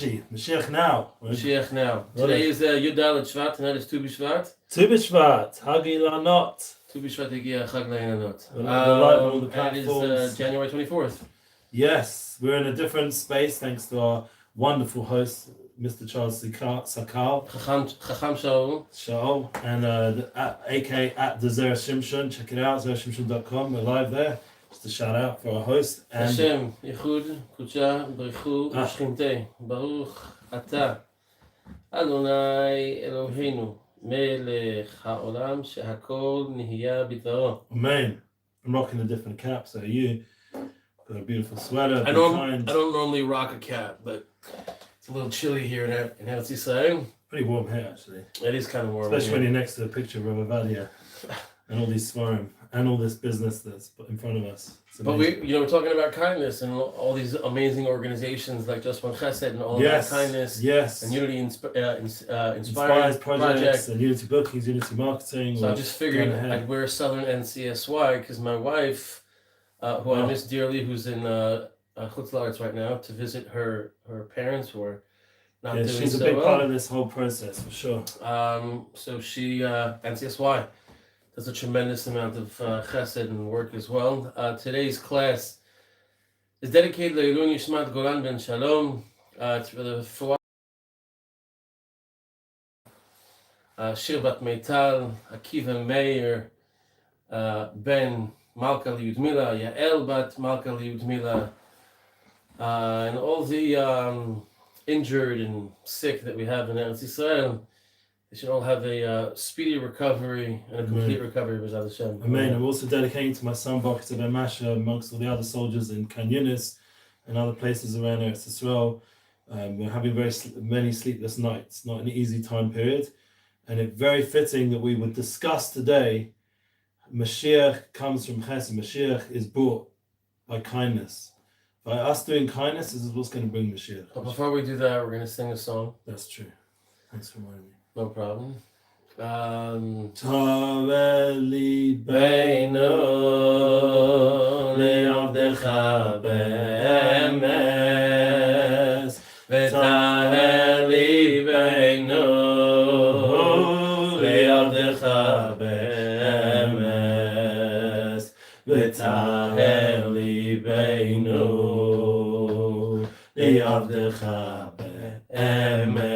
Mashiach now. Mashiach now. Today is Yud Dalet Shvat. Tonight is Tu B'Shvat. Tu B'Shvat. Hagi Lanot. Tu B'Shvat Higia Chag Le'inanot. And it is January 24th. Yes, we're in a different space thanks to our wonderful host, Mr. Charles Sakal. Chacham Shaul. And AK at the Zera Shimshon. Check it out, zerashimshon.com. We're live there. Just a shout out for our host. Hashem, Yichud, Kudsha, B'Richu, U'Shchintei, Baruch Ata, Adonai Eloheinu, Melech HaOlam, Shehakol Nihya B'Dvaro. Amen. I'm rocking a different cap, so you got a beautiful sweater. I don't normally rock a cap, but it's a little chilly here in Eretz Yisrael. Pretty warm here, actually. It is kind of warm. Especially when you're next to a picture of Avadia and all these svarim and all this business that's in front of us. But we're talking about kindness and all these amazing organizations like Just One Chesed and all that kindness. Yes. And Unityinspiresprojects Projects and Unity Bookings, Unity Marketing. So I just figured I'd wear Southern NCSY because my wife, who I miss dearly, who's in Chutz La'aretz right now to visit her parents who are not doing so well. She's a big part of this whole process for sure. So she NCSY. Does a tremendous amount of chesed and work as well. Today's class is dedicated to Leilun Yishmat Golan Ben Shalom. It's for the Shir Bat Meital, Akiva Meir, Ben Malka Liudmila, Yael Bat Malka Liudmila, and all the injured and sick that we have in Eretz Yisrael. They should all have a speedy recovery and a complete recovery, B'ezrat Hashem. Amen. I'm also dedicating to my son, Baruch Ben Masha, amongst all the other soldiers in Kan Yunis and other places around Eretz Yisrael. We're having many sleepless nights, not an easy time period. And it's very fitting that we would discuss today, Mashiach comes from Chesed. Mashiach is brought by kindness. By us doing kindness, this is what's going to bring Mashiach. But before we do that, we're going to sing a song. That's true. Thanks for reminding me. No problem. Taveli beinu le'avdecha be'emes v'taveli beinu le'avdecha be'emes v'taveli beinu le'avdecha be'emes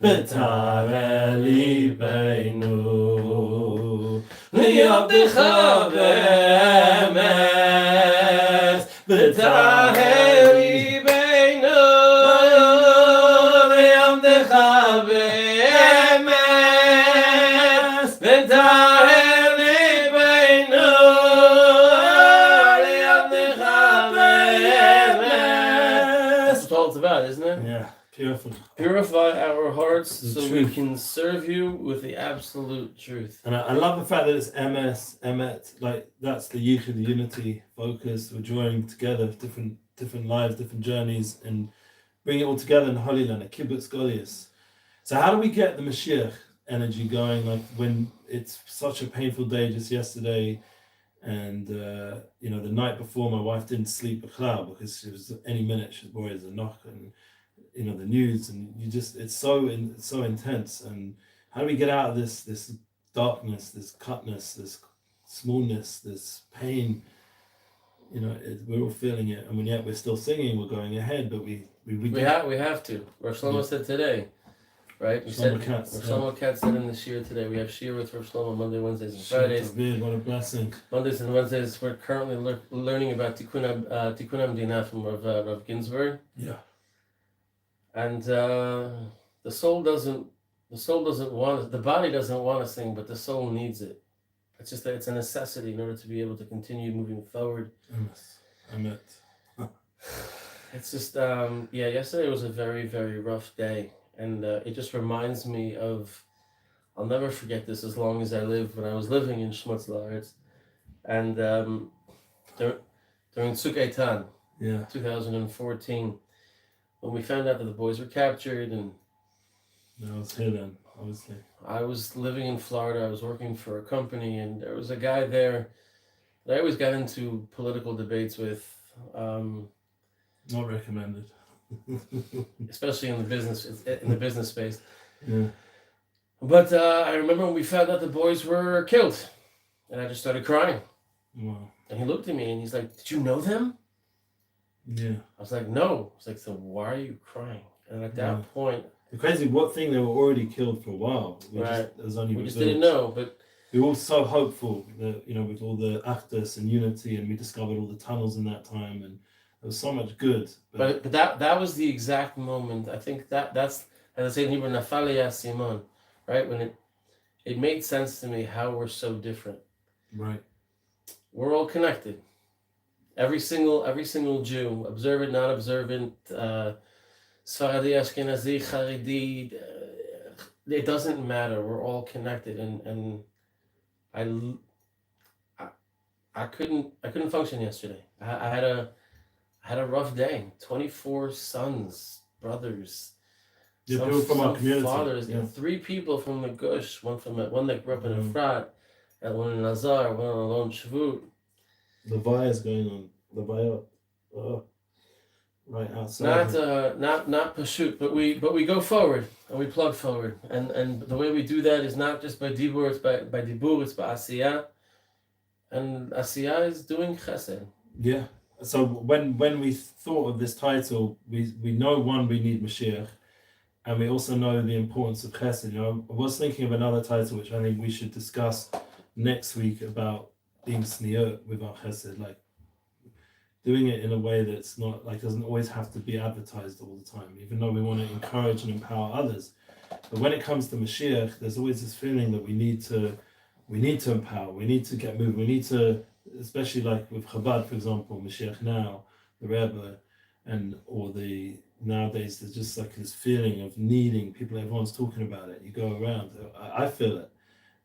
V'tareli beinu li'avdecha be'emes V'tareli beinu li'avdecha be'emes V'tareli beinu li'avdecha be'emes. That's what it's about, isn't it? Yeah. Purify our hearts so we can serve you with the absolute truth. And I love the fact that it's MS, Emet, like that's the Yichud, the unity focus. We're drawing together different lives, different journeys, and bring it all together in Holy Land, a kibbutz golius. So how do we get the Mashiach energy going? Like when it's such a painful day, just yesterday, and the night before, my wife didn't sleep a cloud because she was any minute she was worried as a knock and. The news, and it's so intense. And how do we get out of this darkness, this cutness, this smallness, this pain? We're all feeling it, and yet we're still singing. We're going ahead, but we have to. Rav Shlomo said today, right? Rav Shlomo Katz said in the shir today. We have shir with Rav Shlomo Monday, Wednesdays, and Fridays. What a blessing! Mondays and Wednesdays, we're currently learning about Tikkun Amdina from Rav Ginsburg. Yeah. And the body doesn't want to sing, but the soul needs it. It's just that it's a necessity in order to be able to continue moving forward. It's just, yesterday was a very, very rough day. And it just reminds me of, I'll never forget this as long as I live, when I was living in Chutz La'aretz. And during Tzuk Eitan, 2014, when we found out that the boys were captured, and I was here then, obviously. I was living in Florida. I was working for a company, and there was a guy there that I always got into political debates with. Not recommended. especially in the business space. Yeah. But I remember when we found out the boys were killed, and I just started crying. Wow. And he looked at me and he's like, "Did you know them?" Yeah. I was like, "No." He's like, "So why are you crying?" And at that point, the crazy thing, they were already killed for a while. We just didn't know. But we were all so hopeful that, with all the actus and unity, and we discovered all the tunnels in that time, and there was so much good. But that was the exact moment. I think that's, as I say in Hebrew, Nafali Simon, right? When it made sense to me how we're so different. Right. We're all connected. Every single Jew, observant, non-observant, Sfaradi, Ashkenazi, Haredi, it doesn't matter. We're all connected, and I couldn't function yesterday. I had a rough day. 24 sons, brothers, People from our community. fathers, and 3 people from the Gush, one that grew up in Efrat, and one in Nazar, one in Alon Shvut. The fire is going on. The fire, right outside. Not pursuit, but we go forward and we plug forward, and the way we do that is not just by dibur, it's by dibur, it's by asiyah, and asiyah is doing chesed. Yeah. So when we thought of this title, we know we need Mashiach, and we also know the importance of chesed. I was thinking of another title which I think we should discuss next week about being sniot with our chesed, like doing it in a way that's not doesn't always have to be advertised all the time, even though we want to encourage and empower others. But when it comes to Mashiach, there's always this feeling that we need to empower, we need to get moving, we need to, especially like with Chabad, for example, Mashiach now, the Rebbe, nowadays there's just like this feeling of needing people, everyone's talking about it, you go around, I feel it,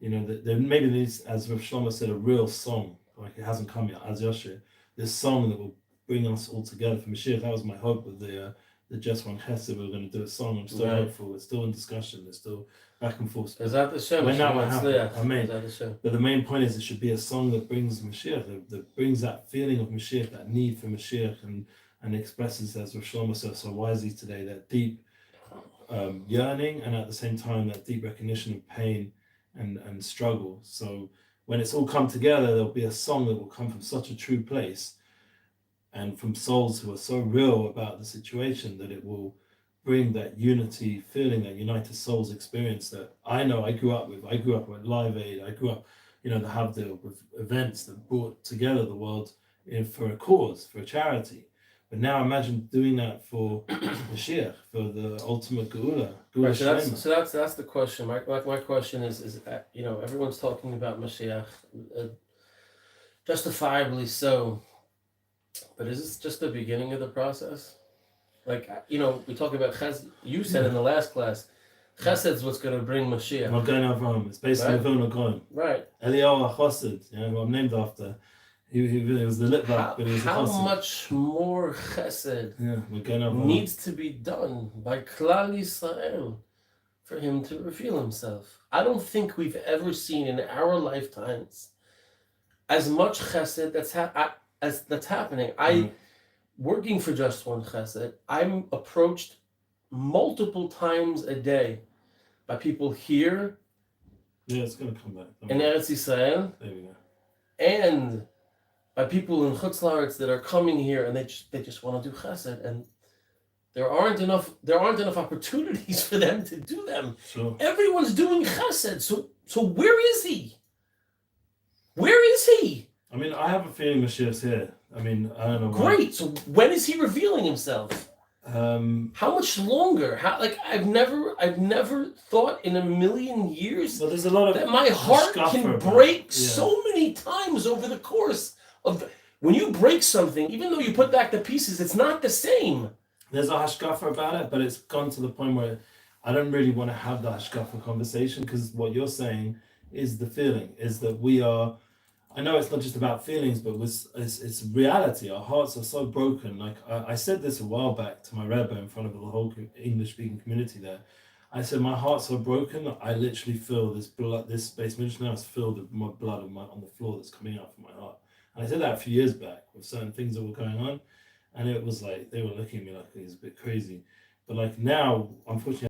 that there maybe needs, as Rav Shlomo said, a real song, like it hasn't come yet, as Yoshe, this song that will bring us all together for Mashiach. That was my hope with the Just One Chesed. We were going to do a song. I'm still hopeful. It's still in discussion. It's still back and forth. Is that the show? When that will happen, I mean, but the main point is it should be a song that brings Mashiach, that brings that feeling of Mashiach, that need for Mashiach, and expresses, as Rav Shlomo said so wisely today, that deep yearning, and at the same time that deep recognition of pain and struggle. So when it's all come together, there'll be a song that will come from such a true place and from souls who are so real about the situation that it will bring that unity feeling, that united souls experience that I know I grew up with. I grew up with Live Aid. I grew up, to have with events that brought together the world for a cause, for a charity. But now imagine doing that for Mashiach, for the ultimate Geula. Right, so that's the question. My question is everyone's talking about Mashiach, justifiably so. But is this just the beginning of the process? Like, we talk about Chesed. You said in the last class, Chesed is what's going to bring Mashiach. Magen Avraham. It's based on Vilna Gaon. Right. Eliyahu HaChassid, who I'm named after. He was the Litvak, but he was a Chassid. How much more Chesed Magen needs to be done by Klal Yisrael for him to reveal himself? I don't think we've ever seen in our lifetimes as much Chesed that's happening. Working for Just One Chesed, I'm approached multiple times a day by people here. Yeah, it's going to come back. In Eretz Yisrael. There we go. And by people in Chutz La'aretz that are coming here and they just want to do Chesed, and there aren't enough opportunities for them to do them. Sure. Everyone's doing Chesed, so where is he? Where is he? I mean, I have a feeling Mashiach's here. I mean, I don't know. Great. So when is he revealing himself? How much longer? I've never thought in a million years there's a lot of that my heart can break so many times over the course of. When you break something, even though you put back the pieces, it's not the same. There's a hashkafa about it, but it's gone to the point where I don't really want to have the hashkafa conversation, because what you're saying is the feeling, is that we are. I know it's not just about feelings, but it's reality. Our hearts are so broken. Like I said this a while back to my Rebbe in front of the whole English-speaking community there. I said, my heart's so broken, I literally feel this blood, this space minute now is filled with my blood on the floor that's coming out from my heart. And I said that a few years back with certain things that were going on. and it was like they were looking at me like he was a bit crazy. But like now, unfortunately,